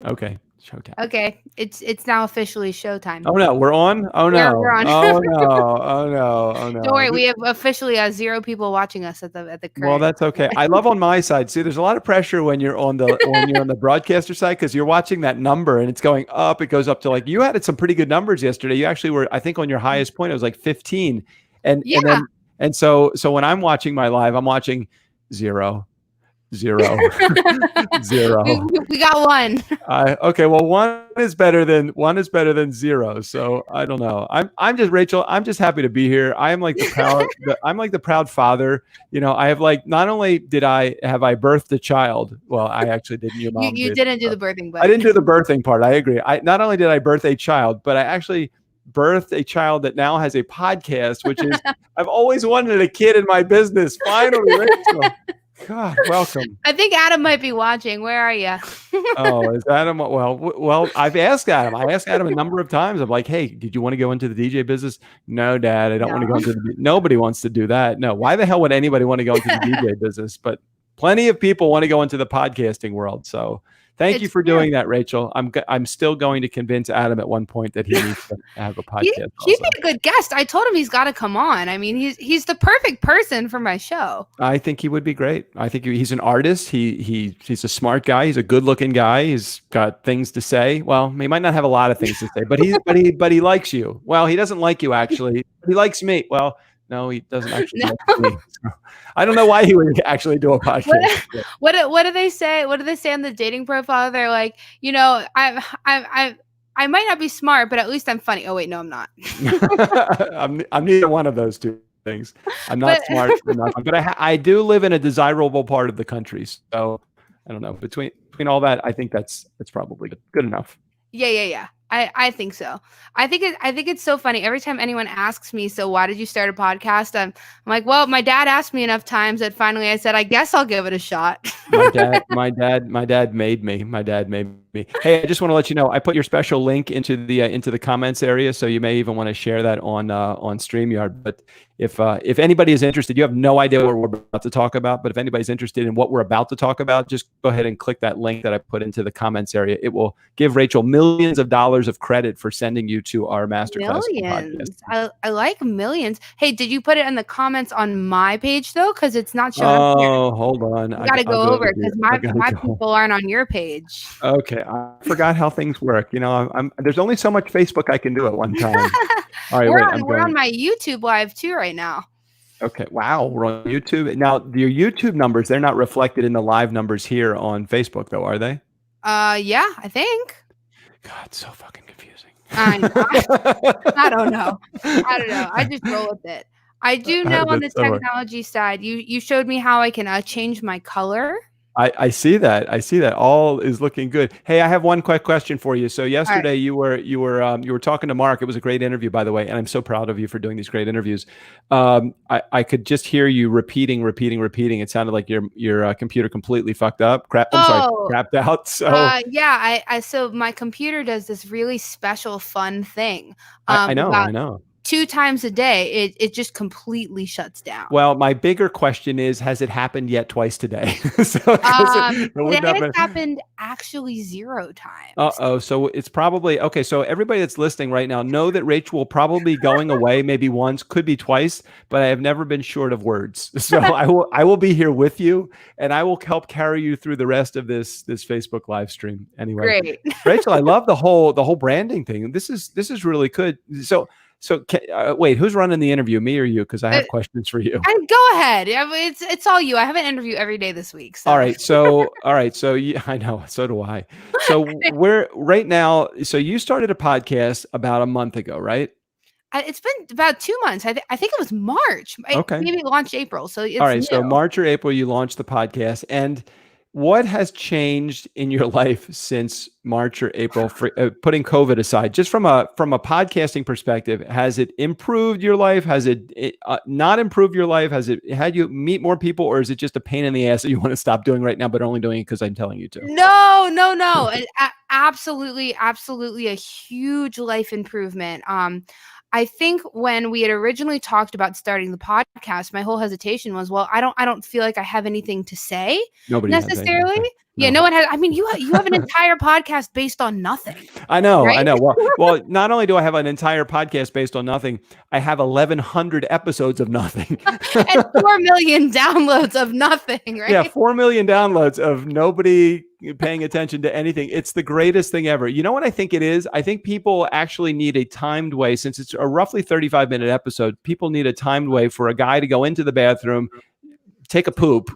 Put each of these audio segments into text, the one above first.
Okay. Showtime. Okay, it's now officially showtime. Oh no, we're on? Oh We're no. on. Oh no. Oh no. Oh Don't no. worry, we have officially 0 people watching us at the Well, current that's okay. moment. I love on my side. See, there's a lot of pressure when you're on the broadcaster side because you're watching that number and it's going up. It goes up to like you had some pretty good numbers yesterday. You actually were, I think, on your highest point. It was like 15, and Yeah. then so when I'm watching my live, I'm watching 0, 0, we, 0. we we got one. Okay, well, one is better than 0. So I don't know. I'm just Rachel. I'm just happy to be here. I am like I'm like the proud father. I have like not only did I birthed a child. Well, I actually didn't. Your You mom you did. didn't do the birthing, I but didn't do the birthing part. I agree. I not only did I birth a child, but I actually birthed a child that now has a podcast, which is I've always wanted a kid in my business. Finally, Rachel. God, welcome. I think Adam might be watching. Where are you? Oh, is Adam? Well, I've asked Adam. I asked Adam a number of times. I'm like, hey, did you want to go into the DJ business? No, Dad, I don't want to go No. into nobody wants to do that. No, why the hell would anybody want to go into the DJ business? But plenty of people want to go into the podcasting world. So thank you It's for true. doing that, Rachel. I'm still going to convince Adam at one point that he needs to have a podcast He'd also. be a good guest. I told him he's got to come on. I mean, he's the perfect person for my show. I think he would be great. I think he's an artist. He's a smart guy. He's a good-looking guy. He's got things to say. Well, he might not have a lot of things to say, but he likes you. Well, he doesn't like you actually. He likes me. Well, no, he doesn't actually No. like me. So, I don't know why he would actually do a podcast. What do they say? What do they say on the dating profile? They're like, I might not be smart, but at least I'm funny. Oh wait, no, I'm not. I'm neither one of those two things. I'm But not smart, but I do live in a desirable part of the country. So I don't know. Between all that, I think that's probably good enough. yeah. I think so. I think it's so funny. Every time anyone asks me, so why did you start a podcast? I'm like, well, my dad asked me enough times that finally I said, I guess I'll give it a shot. My dad made me. My dad made me. Hey, I just want to let you know I put your special link into the comments area, so you may even want to share that on StreamYard. But if anybody is interested, you have no idea what we're about to talk about. But if anybody's interested in what we're about to talk about, just go ahead and click that link that I put into the comments area. It will give Rachel millions of dollars of credit for sending you to our masterclass podcast. Millions. I like millions. Hey, did you put it in the comments on my page though? Because it's not showing up here. Oh, hold on. You got to I'll go go over here. because I my gotta my go. people aren't on your page. Okay, I forgot how things work. There's only so much Facebook I can do at one time. All right, wait. We're on my YouTube live too right now. Okay, wow, we're on YouTube now. Your YouTube numbers, they're not reflected in the live numbers here on Facebook, though, are they? Yeah, I think. God, so fucking confusing. I know. I don't know. I just roll with it. I do know on the That's so hard. technology side, you showed me how I can change my color. I see that. I see that. All is looking good. Hey, I have one quick question for you. So All right. yesterday you were talking to Mark. It was a great interview, by the way, and I'm so proud of you for doing these great interviews. I could just hear you repeating. It sounded like your computer completely fucked up. Crapped out. So yeah, so my computer does this really special fun thing. I know. About I know. 2 times a day, it just completely shuts down. Well, my bigger question is, has it happened yet twice today? So, Today it's happened actually 0 times. So it's probably okay. So everybody that's listening right now, know that Rachel will probably be going away maybe once, could be twice, but I have never been short of words. So I will be here with you, and I will help carry you through the rest of this Facebook live stream. Anyway, Great. Rachel, I love the whole branding thing. This is really good. So wait, who's running the interview, me or you? Because I have questions for you. And go ahead. It's all you. I have an interview every day this week. So. All right. So I know. So do I. So we're right now. So you started a podcast about a month ago, right? It's been about 2 months. I think it was March. Okay. Maybe it launched April. So it's all right. new. So March or April, you launched the podcast, and what has changed in your life since March or April, for, putting COVID aside, just from a podcasting perspective? Has it improved your life? Has it not improved your life? Has it had you meet more people, or is it just a pain in the ass that you want to stop doing right now, but only doing it because I'm telling you to? No. Absolutely a huge life improvement. I think when we had originally talked about starting the podcast, my whole hesitation was, well, I don't feel like I have anything to say. Nobody necessarily. Yeah, no one has. I mean, you have an entire podcast based on nothing, I know. right? Well, not only do I have an entire podcast based on nothing, I have 1,100 episodes of nothing. And 4 million downloads of nothing, right? Yeah, 4 million downloads of nobody paying attention to anything. It's the greatest thing ever. You know what I think it is? I think people actually need a timed way, since it's a roughly 35-minute episode. People need a timed way for a guy to go into the bathroom, take a poop,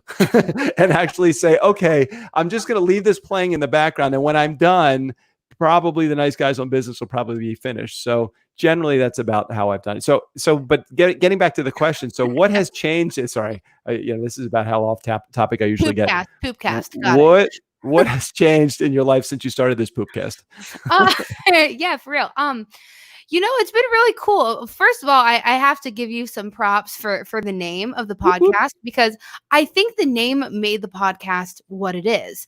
and actually say, okay, I'm just going to leave this playing in the background. And when I'm done, probably the nice guys on business will probably be finished. So generally that's about how I've done it. But getting back to the question. So what has changed? Sorry, this is about how off topic I usually get. Poopcast. What has changed in your life since you started this poopcast? Yeah, for real. It's been really cool. First of all, I have to give you some props for the name of the podcast, because I think the name made the podcast what it is.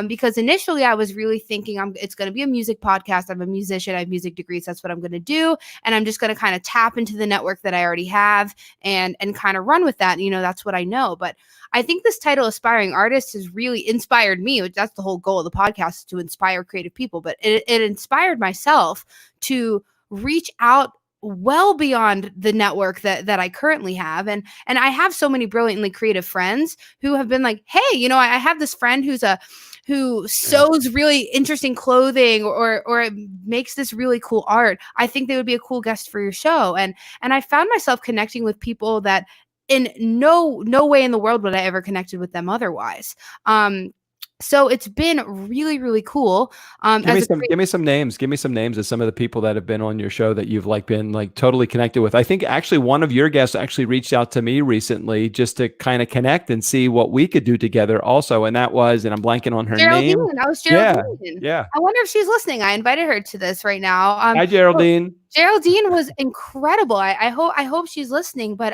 Because initially I was really thinking it's going to be a music podcast. I'm a musician. I have music degrees. That's what I'm going to do. And I'm just going to kind of tap into the network that I already have and kind of run with that. That's what I know. But I think this title, Aspiring Artist, has really inspired me. That's the whole goal of the podcast, to inspire creative people. But it inspired myself to reach out well beyond the network that I currently have. And I have so many brilliantly creative friends who have been like, hey, I have this friend who sews really interesting clothing or makes this really cool art. I think they would be a cool guest for your show. And I found myself connecting with people that in no way in the world would I ever connected with them otherwise. So it's been really, really cool. Give me some names. Give me some names of some of the people that have been on your show that you've been totally connected with. I think actually one of your guests actually reached out to me recently just to kind of connect and see what we could do together also. And that was, and I'm blanking on her name. That was Geraldine. Yeah. I wonder if she's listening. I invited her to this right now. Hi, Geraldine. Geraldine was incredible. I hope she's listening. But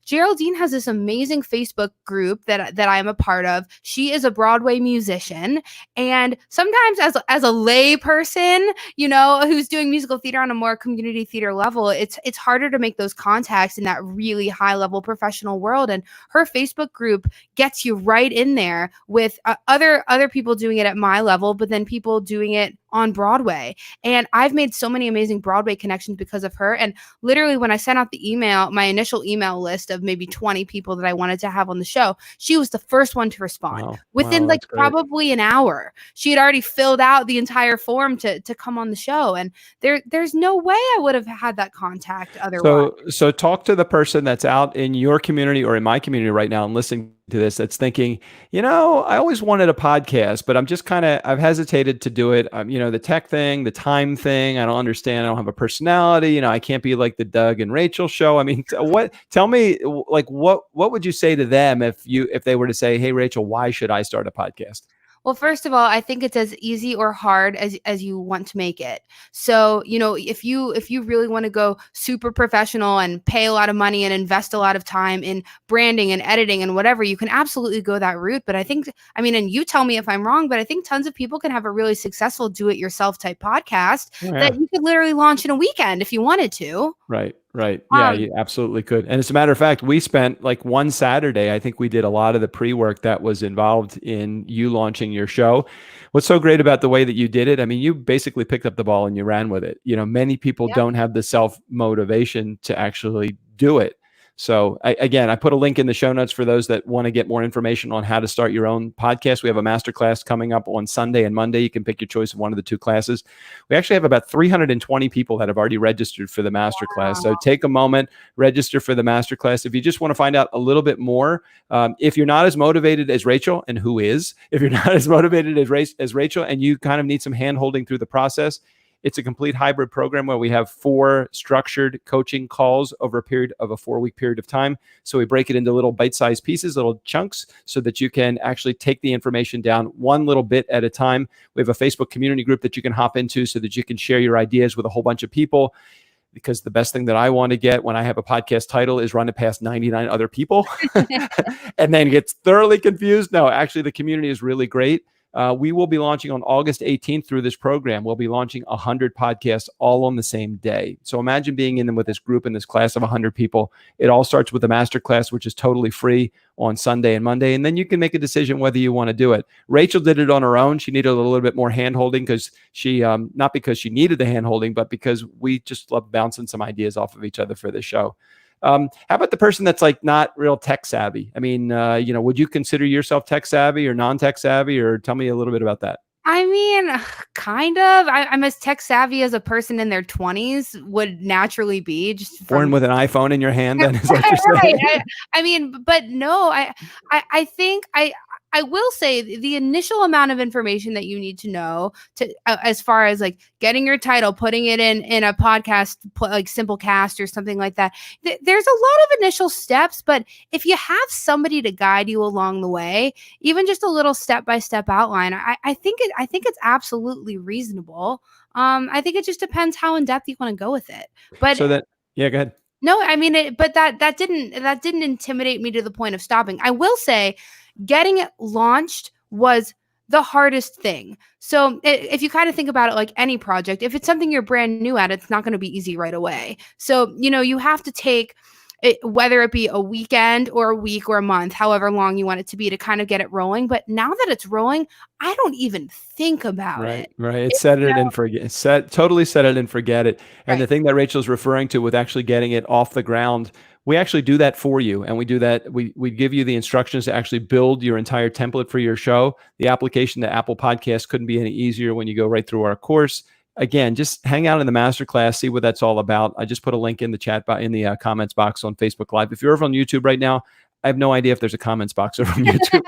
Geraldine has this amazing Facebook group that I am a part of. She is a Broadway musician, and sometimes as a lay person, who's doing musical theater on a more community theater level, it's harder to make those contacts in that really high level professional world. And her Facebook group gets you right in there with other people doing it at my level, but then people doing it on Broadway. And I've made so many amazing Broadway connections because of her. And literally when I sent out the email, my initial email list of maybe 20 people that I wanted to have on the show, she was the first one to respond. Within probably an hour. She had already filled out the entire form to come on the show. And there's no way I would have had that contact otherwise. So talk to the person that's out in your community or in my community right now and listening to this, that's thinking, I always wanted a podcast, but I'm just I've hesitated to do it. The tech thing, the time thing, I don't understand. I don't have a personality. I can't be like the Doug and Rachel show. I mean, tell me, what would you say to them if they were to say, hey, Rachel, why should I start a podcast? Well, first of all, I think it's as easy or hard as you want to make it. So, if you really want to go super professional and pay a lot of money and invest a lot of time in branding and editing and whatever, you can absolutely go that route. But and you tell me if I'm wrong, but I think tons of people can have a really successful do-it-yourself type podcast that you could literally launch in a weekend if you wanted to. Right. Yeah, you absolutely could. And as a matter of fact, we spent one Saturday, I think we did a lot of the pre-work that was involved in you launching your show. What's so great about the way that you did it? I mean, you basically picked up the ball and you ran with it. Many people don't have the self-motivation to actually do it. So I put a link in the show notes for those that want to get more information on how to start your own podcast. We have a masterclass coming up on Sunday and Monday. You can pick your choice of one of the two classes. We actually have about 320 people that have already registered for the masterclass. So take a moment, register for the masterclass. If you just want to find out a little bit more, if you're not as motivated as Rachel, and who is, if you're not as motivated as Rachel and you kind of need some hand holding through the process, it's a complete hybrid program where we have 4 structured coaching calls over a period of a 4-week period of time. So we break it into little bite-sized pieces, little chunks, so that you can actually take the information down one little bit at a time. We have a Facebook community group that you can hop into so that you can share your ideas with a whole bunch of people. Because the best thing that I want to get when I have a podcast title is run it past 99 other people and then gets thoroughly confused. No, actually the community is really great. We will be launching on August 18th through this program. We'll be launching 100 podcasts all on the same day. So imagine being in them with this group in this class of 100 people. It all starts with a master class, which is totally free on Sunday and Monday. And then you can make a decision whether you want to do it. Rachel did it on her own. She needed a little bit more hand holding because she, not because she needed the hand holding, but because we just love bouncing some ideas off of each other for this show. How about the person that's like not real tech savvy? I mean, would you consider yourself tech savvy or non-tech savvy, or tell me a little bit about that? I mean, kind of. I'm as tech savvy as a person in their 20s would naturally be. Just born with an iPhone in your hand, then is what you're saying. I mean, but no, I think I will say the initial amount of information that you need to know to as far as like getting your title, putting it in a podcast like Simplecast or something like that. There's a lot of initial steps, but if you have somebody to guide you along the way, even just a little step-by-step outline, I think it's absolutely reasonable. I think it just depends how in depth you want to go with it. But so that, yeah, go ahead. No, I mean, but that didn't intimidate me to the point of stopping. I will say, getting it launched was the hardest thing. So if you kind of think about it like any project, if it's something you're brand new at, it's not going to be easy right away. So, you have to take it, whether it be a weekend or a week or a month, however long you want it to be to kind of get it rolling. But now that it's rolling, I don't even think about it. Right. It's set it and forget. Totally set it and forget it. And the thing that Rachel's referring to with actually getting it off the ground, we actually do that for you. And we do that. We give you the instructions to actually build your entire template for your show. The application to Apple Podcasts couldn't be any easier when you go right through our course. Again, just hang out in the masterclass, see what that's all about. I just put a link in the chat in the comments box on Facebook Live. If you're over on YouTube right now, I have no idea if there's a comments box over on YouTube.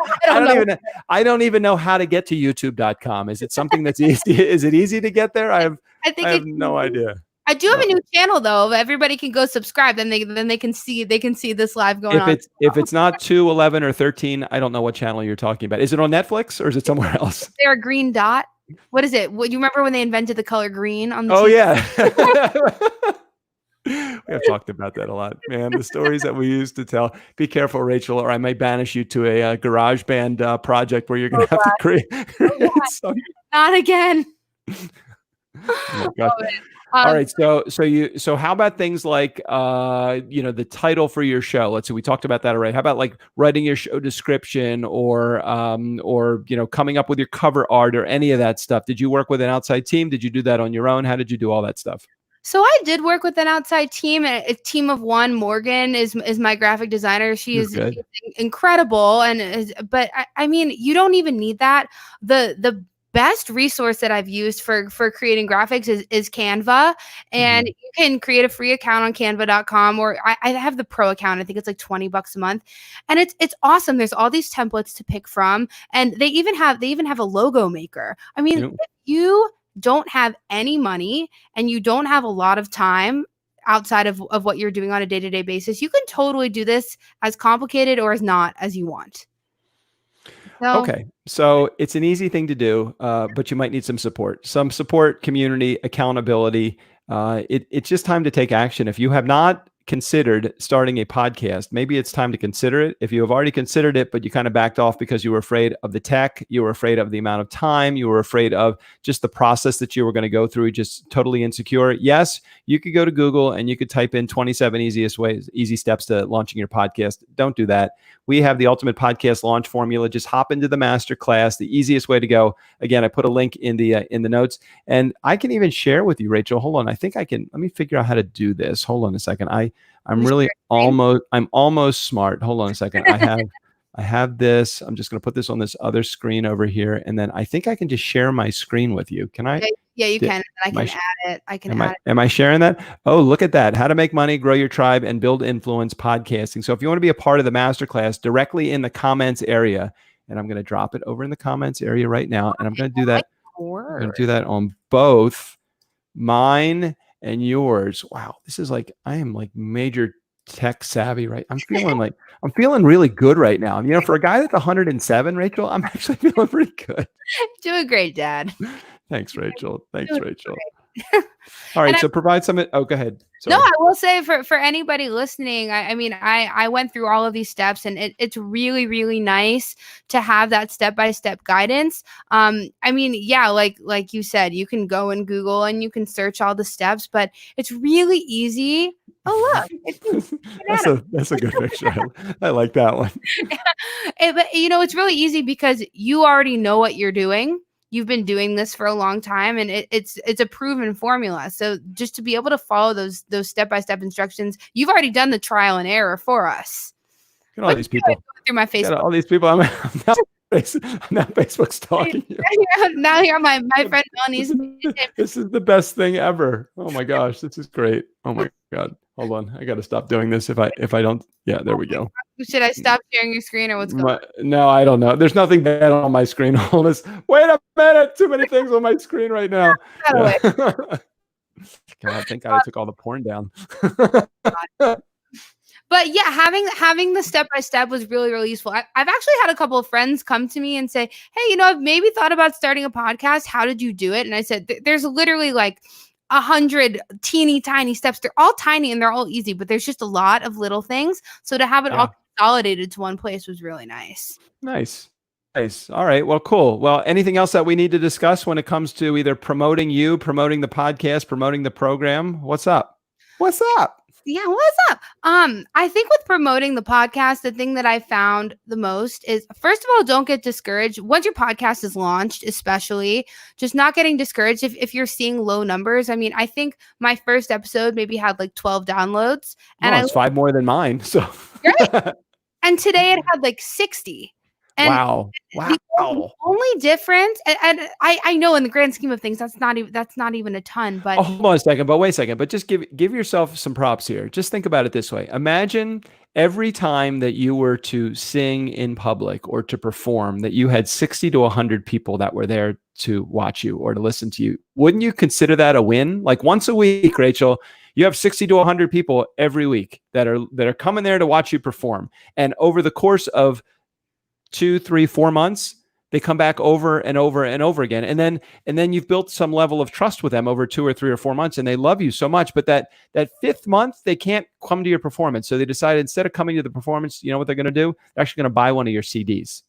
I don't even know how to get to youtube.com. Is it something that's easy? Is it easy to get there? I have no idea. I do have a new channel though. Everybody can go subscribe. Then they can see this live going on. If it's not 2, 11, or 13, I don't know what channel you're talking about. Is it on Netflix or is it somewhere else? Is there a green dot? What is it? You remember when they invented the color green on the TV? Yeah. We have talked about that a lot, man. The stories that we used to tell. Be careful, Rachel, or I may banish you to a garage band project where you're going to have to create. Not again. Oh my God. All right. So how about things like, the title for your show? Let's see. We talked about that already. How about like writing your show description or coming up with your cover art or any of that stuff? Did you work with an outside team? Did you do that on your own? How did you do all that stuff? So I did work with an outside team, a team of one. Morgan is my graphic designer. She is incredible. But I mean, you don't even need that. The best resource that I've used for creating graphics is Canva, and you can create a free account on canva.com, or I have the pro account. I think it's like $20 a month, and it's awesome. There's all these templates to pick from, and they even have a logo maker. I mean, if you don't have any money and you don't have a lot of time outside of what you're doing on a day-to-day basis, you can totally do this as complicated or as not as you want. So it's an easy thing to do, but you might need some support, community, accountability. It's just time to take action. If you have not considered starting a podcast, maybe it's time to consider it. If you have already considered it, but you kind of backed off because you were afraid of the tech, you were afraid of the amount of time, you were afraid of just the process that you were going to go through, just totally insecure. Yes, you could go to Google and you could type in 27 easy steps to launching your podcast. Don't do that. We have the ultimate podcast launch formula. Just hop into the masterclass, the easiest way to go. Again, I put a link in the notes, and I can even share with you, Rachel. Hold on. I think I can. Let me figure out how to do this. Hold on a second. I'm almost smart. Hold on a second. I have this. I'm just going to put this on this other screen over here, and then I think I can just share my screen with you. Can I? Yeah, you can. I can add it. Am I sharing that? Oh, look at that. How to make money, grow your tribe, and build influence podcasting. So if you want to be a part of the masterclass, directly in the comments area, and I'm going to drop it over in the comments area right now, and I'm going to do that. I'm going to do that on both mine and yours. Wow, this is like, I am like major tech savvy, right? I'm feeling really good right now. For a guy that's 107, Rachel, I'm actually feeling pretty good. Doing great, Dad. Thanks, Rachel. All right. And So provide some. Oh, go ahead. no, Sorry. I will say for anybody listening, I mean, I went through all of these steps, and it's really, really nice to have that step-by-step guidance. I mean, yeah, like you said, you can go and Google and you can search all the steps, but it's really easy. Oh, look, it's me, banana. That's a good picture. I like that one. But it's really easy because you already know what you're doing. You've been doing this for a long time, and it's a proven formula. So just to be able to follow those step-by-step instructions, you've already done the trial and error for us. Look at all these people. Through my Look at Facebook. all these people. I'm now Facebook's talking to you. Now here my friend Melanie's. This is the best thing ever. Oh my gosh, this is great. Oh my God. Hold on. I got to stop doing this if I don't. Yeah, there we go. Should I stop sharing your screen or what's going on? No, I don't know. There's nothing bad on my screen. Hold this. Wait a minute. Too many things on my screen right now. Yeah. God, thank God I took all the porn down. But yeah, having the step-by-step was really, really useful. I've actually had a couple of friends come to me and say, hey, I've maybe thought about starting a podcast. How did you do it? And I said, there's literally like 100 teeny tiny steps. They're all tiny and they're all easy, but there's just a lot of little things. So to have it all consolidated to one place was really nice. Nice. All right. Well, cool. Well, anything else that we need to discuss when it comes to either promoting you, promoting the podcast, promoting the program? What's up? Yeah, what's up? I think with promoting the podcast, the thing that I found the most is, first of all, don't get discouraged. Once your podcast is launched, especially, just not getting discouraged if you're seeing low numbers. I mean, I think my first episode maybe had like 12 downloads. And it's 5 more than mine. So great. And today it had like 60. And wow. The only difference, and I know in the grand scheme of things, that's not even a ton, but hold on a second, but wait a second, but just give yourself some props here. Just think about it this way. Imagine every time that you were to sing in public or to perform that you had 60 to 100 people that were there to watch you or to listen to you. Wouldn't you consider that a win? Like once a week, Rachel, you have 60 to 100 people every week that are coming there to watch you perform. And over the course of 2, 3, 4 months, they come back over and over and over again. And then you've built some level of trust with them over 2 or 3 or 4 months, and they love you so much. But that 5th month, they can't come to your performance. So they decided instead of coming to the performance, you know what they're going to do? They're actually going to buy one of your CDs.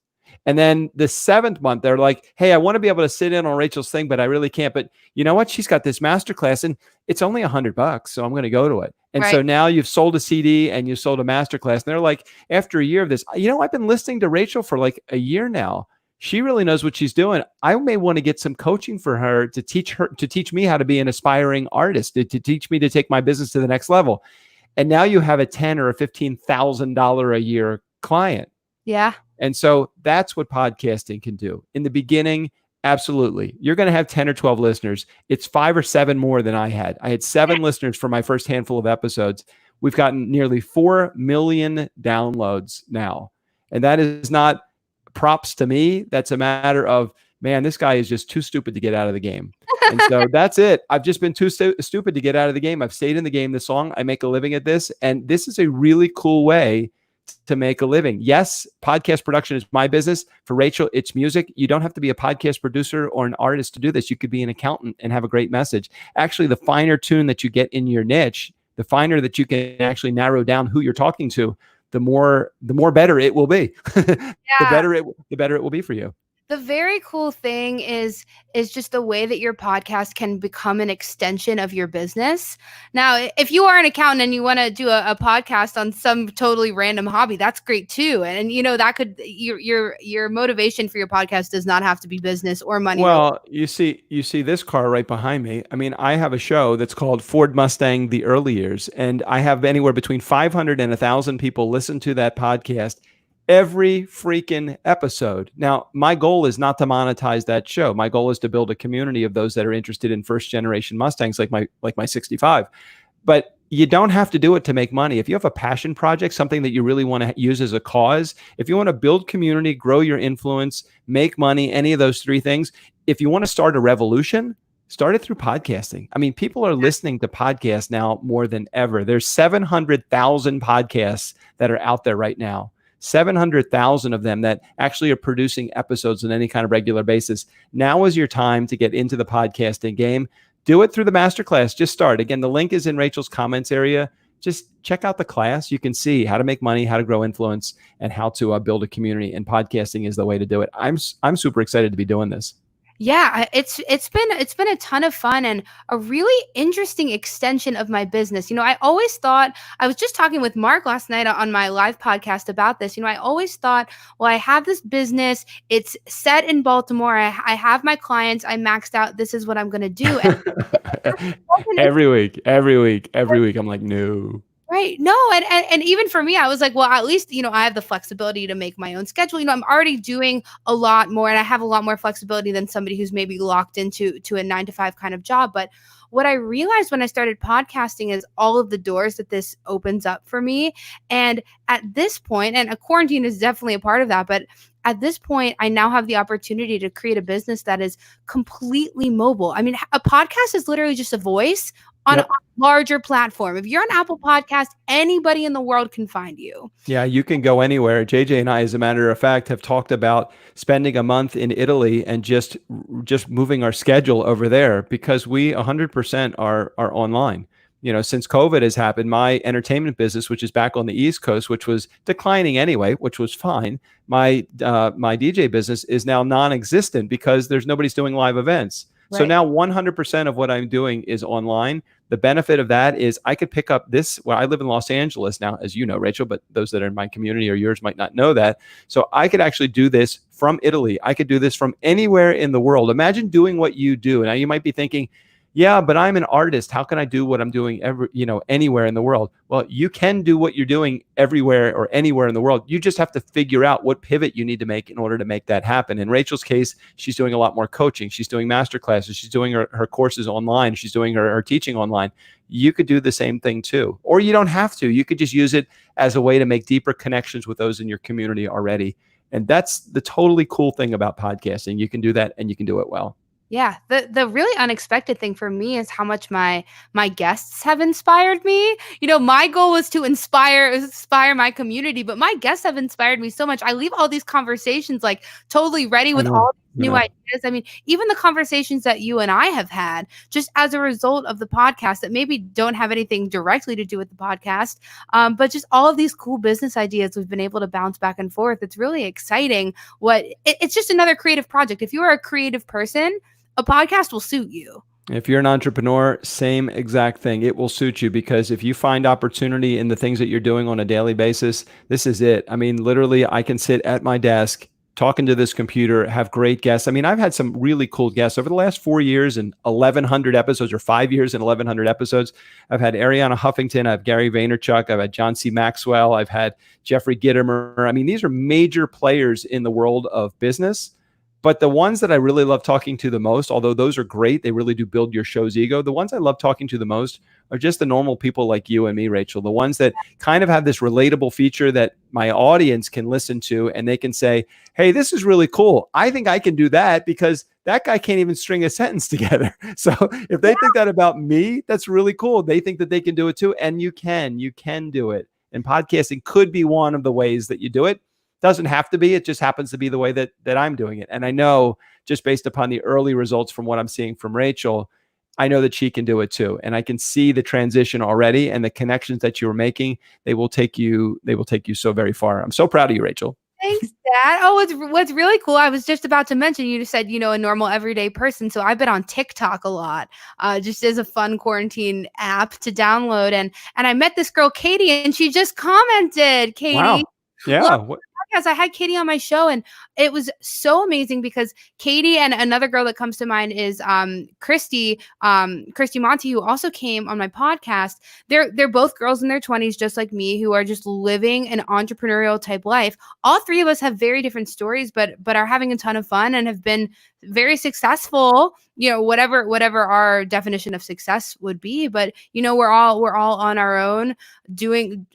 And then the 7th month, they're like, hey, I want to be able to sit in on Rachel's thing, but I really can't. But you know what? She's got this masterclass and it's only $100, so I'm going to go to it. And so now you've sold a CD and you sold a masterclass. And they're like, after a year of this, I've been listening to Rachel for like a year now. She really knows what she's doing. I may want to get some coaching for her to teach me how to be an aspiring artist, to teach me to take my business to the next level. And now you have a $10,000 or a $15,000 a year client. Yeah. And so that's what podcasting can do. In the beginning, absolutely. You're going to have 10 or 12 listeners. It's 5 or 7 more than I had. I had 7 listeners for my first handful of episodes. We've gotten nearly 4 million downloads now. And that is not props to me. That's a matter of, man, this guy is just too stupid to get out of the game. And so that's it. I've just been too stupid to get out of the game. I've stayed in the game this long. I make a living at this. And this is a really cool way to make a living. Yes, podcast production is my business. For Rachel, it's music. You don't have to be a podcast producer or an artist to do this. You could be an accountant and have a great message. Actually, the finer tune that you get in your niche, the finer that you can actually narrow down who you're talking to, the more better it will be. The better it will be for you. The very cool thing is just the way that your podcast can become an extension of your business. Now, if you are an accountant and you want to do a podcast on some totally random hobby, that's great too. And that could your motivation for your podcast does not have to be business or money. Well, you see this car right behind me. I mean, I have a show that's called Ford Mustang: The Early Years, and I have anywhere between 500 and 1,000 people listen to that podcast every freaking episode. Now, my goal is not to monetize that show. My goal is to build a community of those that are interested in first generation Mustangs like my 65. But you don't have to do it to make money. If you have a passion project, something that you really want to use as a cause, if you want to build community, grow your influence, make money, any of those 3 things, if you want to start a revolution, start it through podcasting. I mean, people are listening to podcasts now more than ever. There's 700,000 podcasts that are out there right now. 700,000 of them that actually are producing episodes on any kind of regular basis. Now is your time to get into the podcasting game. do it through the masterclass. Just start. Again, the link is in Rachel's comments area. Just check out the class. You can see how to make money, how to grow influence, and how to build a community. And podcasting is the way to do it. I'm super excited to be doing this. Yeah, it's been a ton of fun and a really interesting extension of my business. I always thought, I was just talking with Mark last night on my live podcast about this. I always thought, well, I have this business, it's set in Baltimore. I have my clients, I maxed out. This is what I'm going to do. every week, I'm like, no. Right. No, and even for me, I was like, well, at least, I have the flexibility to make my own schedule. I'm already doing a lot more and I have a lot more flexibility than somebody who's maybe locked into a 9 to 5 kind of job. But what I realized when I started podcasting is all of the doors that this opens up for me. And at this point, and a quarantine is definitely a part of that, but at this point, I now have the opportunity to create a business that is completely mobile. I mean, a podcast is literally just a voice on a larger platform. If you're on Apple Podcast, anybody in the world can find you. Yeah, you can go anywhere. JJ and I, as a matter of fact, have talked about spending a month in Italy and just moving our schedule over there because we 100% are online. Since COVID has happened, my entertainment business, which is back on the East Coast, which was declining anyway, which was fine. My DJ business is now non-existent because there's nobody's doing live events. Right. So now 100% of what I'm doing is online. The benefit of that is I could pick up this. Well, I live in Los Angeles now, as you know, Rachel, but those that are in my community or yours might not know that. So I could actually do this from Italy. I could do this from anywhere in the world. Imagine doing what you do. Now you might be thinking, yeah, but I'm an artist. How can I do what I'm doing anywhere in the world? Well, you can do what you're doing everywhere or anywhere in the world. You just have to figure out what pivot you need to make in order to make that happen. In Rachel's case, she's doing a lot more coaching. She's doing master classes. She's doing her courses online. She's doing her teaching online. You could do the same thing too. Or you don't have to. You could just use it as a way to make deeper connections with those in your community already. And that's the totally cool thing about podcasting. You can do that and you can do it well. Yeah, the really unexpected thing for me is how much my guests have inspired me. My goal was to inspire my community, but my guests have inspired me so much. I leave all these conversations like totally ready with all new ideas. I mean, even the conversations that you and I have had just as a result of the podcast that maybe don't have anything directly to do with the podcast, but just all of these cool business ideas we've been able to bounce back and forth. It's really exciting. It's just another creative project. If you are a creative person, a podcast will suit you. If you're an entrepreneur, same exact thing. It will suit you because if you find opportunity in the things that you're doing on a daily basis, this is it. I mean, literally, I can sit at my desk talking to this computer, have great guests. I mean, I've had some really cool guests over the last 4 years and 1,100 episodes, or 5 years and 1,100 episodes. I've had Ariana Huffington, I have Gary Vaynerchuk, I've had John C. Maxwell, I've had Jeffrey Gitomer. I mean, these are major players in the world of business. But the ones that I really love talking to the most, although those are great, they really do build your show's ego. The ones I love talking to the most are just the normal people like you and me, Rachel. The ones that kind of have this relatable feature that my audience can listen to and they can say, hey, this is really cool. I think I can do that because that guy can't even string a sentence together. So if they think that about me, that's really cool. They think that they can do it too. And you can do it. And podcasting could be one of the ways that you do it. Doesn't have to be. It just happens to be the way that I'm doing it. And I know just based upon the early results from what I'm seeing from Rachel, I know that she can do it too. And I can see the transition already and the connections that you were making. They will take you so very far. I'm so proud of you, Rachel. Thanks, Dad. Oh, what's really cool, I was just about to mention, you said, a normal everyday person. So I've been on TikTok a lot, just as a fun quarantine app to download. And I met this girl, Katie, and she just commented, Katie. Wow. Yeah. I had Katie on my show and it was so amazing because Katie and another girl that comes to mind is Christy Monty, who also came on my podcast. They're both girls in their 20s, just like me, who are just living an entrepreneurial type life. All three of us have very different stories, but are having a ton of fun and have been very successful, whatever our definition of success would be. But, we're all on our own,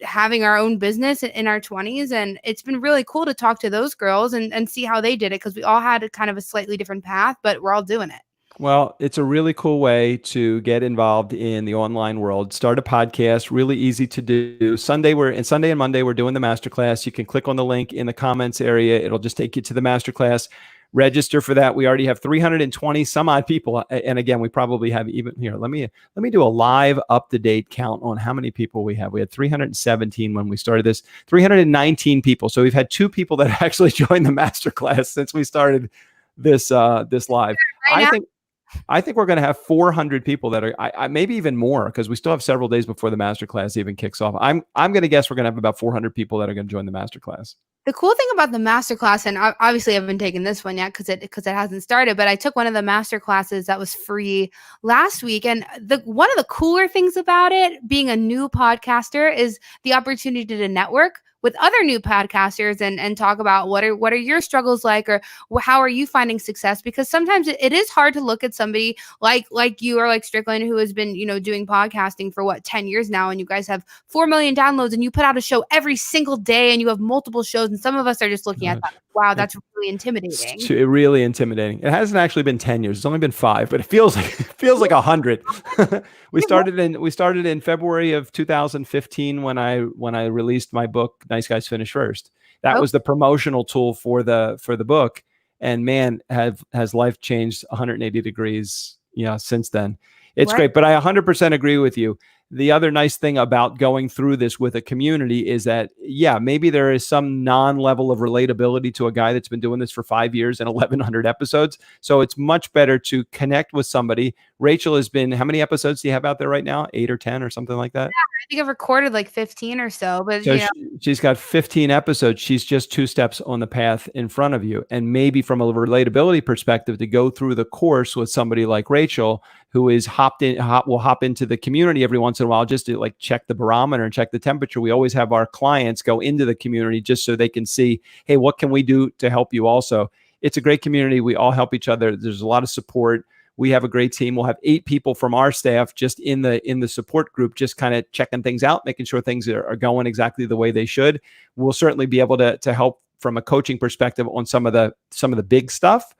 having our own business in our 20s. And it's been really cool to talk to those girls and see how they did it, because we all had a kind of a slightly different path, but we're all doing it. Well, it's a really cool way to get involved in the online world. Start a podcast, really easy to do. Sunday and Monday, we're doing the masterclass. You can click on the link in the comments area. It'll just take you to the masterclass. register for that. We already have 320 some odd people. And again, we probably have even here. Let me do a live up-to-date count on how many people we have. We had 317 when we started this, 319 people. So we've had 2 people that actually joined the masterclass since we started this live. I think we're going to have 400 people that are, maybe even more, because we still have several days before the masterclass even kicks off. I'm going to guess we're going to have about 400 people that are going to join the masterclass. The cool thing about the masterclass, and obviously I haven't taken this one yet because it hasn't started, but I took one of the masterclasses that was free last week. And one of the cooler things about it, being a new podcaster, is the opportunity to network with other new podcasters and talk about what are your struggles like, or how are you finding success? Because sometimes it is hard to look at somebody like you or like Strickland, who has been, doing podcasting for 10 years now, and you guys have 4 million downloads and you put out a show every single day and you have multiple shows, and some of us are just looking at that. Wow, that's really intimidating. It's really intimidating. It hasn't actually been 10 years. It's only been 5, but it feels like 100. We started in February of 2015 when I released my book, Nice Guys Finish First. That was the promotional tool for the book. And man, has life changed 180 degrees, since then. It's great. But I 100% agree with you. The other nice thing about going through this with a community is that, maybe there is some non-level of relatability to a guy that's been doing this for 5 years and 1,100 episodes. So it's much better to connect with somebody. Rachel has been, how many episodes do you have out there right now? 8 or 10 or something like that? Yeah, I think I've recorded like 15 or so. But she's got 15 episodes. She's just 2 steps on the path in front of you. And maybe from a relatability perspective, to go through the course with somebody like Rachel, who is will hop into the community every once in a while just to check the barometer and check the temperature. We always have our clients go into the community just so they can see, hey, what can we do to help you also? It's a great community. We all help each other. There's a lot of support. We have a great team. We'll have 8 people from our staff just in the support group, just kind of checking things out, making sure things are going exactly the way they should. We'll certainly be able to help from a coaching perspective on some of the big stuff.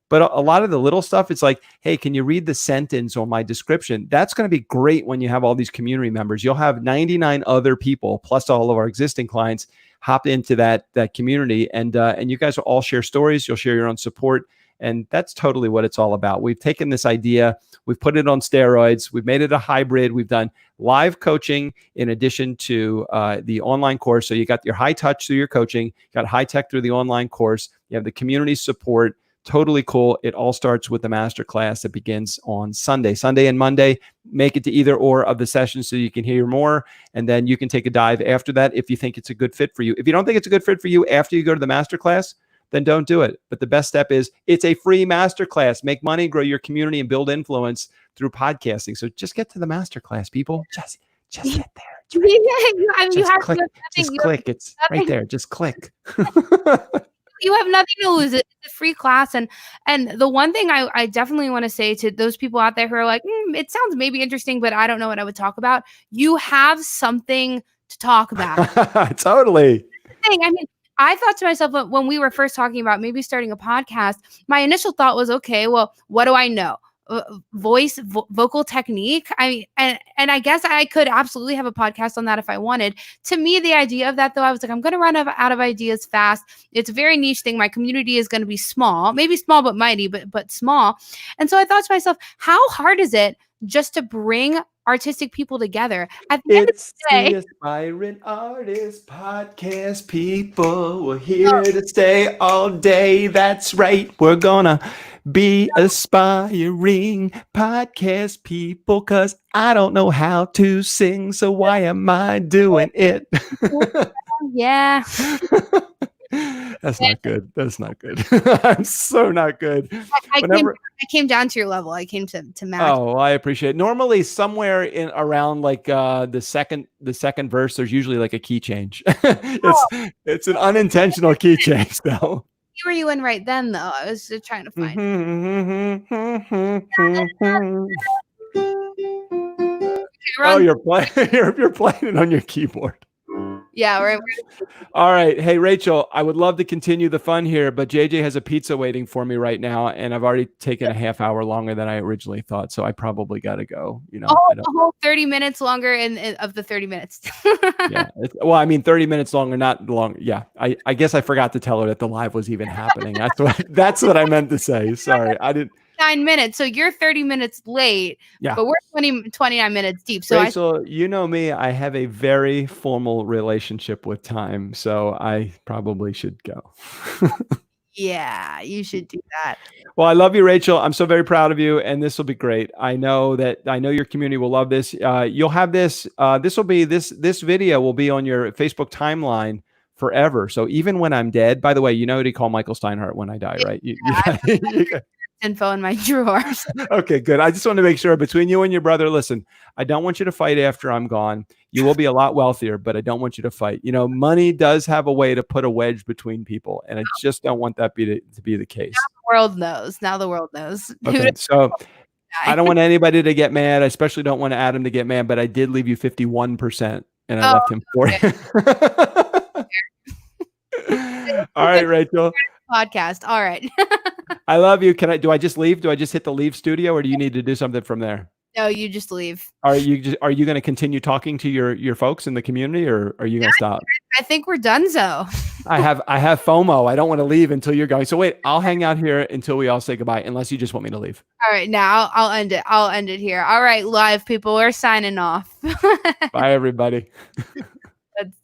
But a lot of the little stuff, it's like, hey, can you read the sentence on my description? That's going to be great when you have all these community members. You'll have 99 other people, plus all of our existing clients, hop into that community. And you guys will all share stories. You'll share your own support. And that's totally what it's all about. We've taken this idea, we've put it on steroids, we've made it a hybrid. We've done live coaching in addition to the online course. So you got your high touch through your coaching, you got high tech through the online course, you have the community support. Totally cool. It all starts with the masterclass that begins on Sunday and Monday. Make it to either or of the sessions so you can hear more. And then you can take a dive after that if you think it's a good fit for you. If you don't think it's a good fit for you after you go to the masterclass, then don't do it. But the best step is it's a free masterclass. Make money, grow your community, and build influence through podcasting. So just get to the masterclass, people. Just get there. Just click. It's right there. Just click. You have nothing to lose. It's a free class. And the one thing I definitely want to say to those people out there who are like, it sounds maybe interesting, but I don't know what I would talk about. You have something to talk about. Totally. I mean, I thought to myself when we were first talking about maybe starting a podcast, my initial thought was, okay, well, what do I know? Vocal technique. I mean, and I guess I could absolutely have a podcast on that if I wanted. To me, the idea of that, though, I was like, I'm going to run out of ideas fast. It's a very niche thing. My community is going to be small, maybe small but mighty, but small. And so I thought to myself, how hard is it just to bring artistic people together? At the end of the day, the Aspiring Artist Podcast. People, we're here to stay all day. That's right. We're gonna be aspiring podcast people, because I don't know how to sing, so why am I doing it? Yeah. That's not good. I'm so not good. I came down to your level. I came to match. Oh, I appreciate it. Normally somewhere in around the second verse, there's usually like a key change. It's an unintentional key change though. Who were you in right then though? I was just trying to find. Oh, you're playing it on your keyboard. Yeah, we're All right. Hey, Rachel, I would love to continue the fun here, but JJ has a pizza waiting for me right now, and I've already taken a half hour longer than I originally thought. So I probably got to go. I don't. a whole 30 minutes longer of the 30 minutes. Yeah. Well, I mean, 30 minutes longer, not long. Yeah. I guess I forgot to tell her that the live was even happening. That's what I meant to say. Sorry. I didn't. 9 minutes. So you're 30 minutes late, Yeah. but we're 29 minutes deep. So Rachel, you know me, I have a very formal relationship with time, so I probably should go. yeah, you should do that. Well, I love you, Rachel. I'm so very proud of you, and this will be great. I know your community will love this. You'll have this. This video will be on your Facebook timeline forever. So even when I'm dead, by the way, you know what you call Michael Steinhardt when I die, right? Info in my drawers. Okay, good. I just want to make sure between you and your brother, listen, I don't want you to fight after I'm gone. You will be a lot wealthier, but I don't want you to fight. Money does have a way to put a wedge between people, and I just don't want that to be the case. Now the world knows. Okay, so I don't want anybody to get mad. I especially don't want Adam to get mad, but I did leave you 51%, and I left him 40%. All right, Rachel. Podcast. All right. I love you. Do I just leave? Do I just hit the leave studio, or do you need to do something from there? No, you just leave. Are you going to continue talking to your folks in the community, or are you going to stop? I think we're done. So I have FOMO. I don't want to leave until you're going. So wait, I'll hang out here until we all say goodbye, unless you just want me to leave. All right, now I'll end it. I'll end it here. All right, live people, we're signing off. Bye, everybody.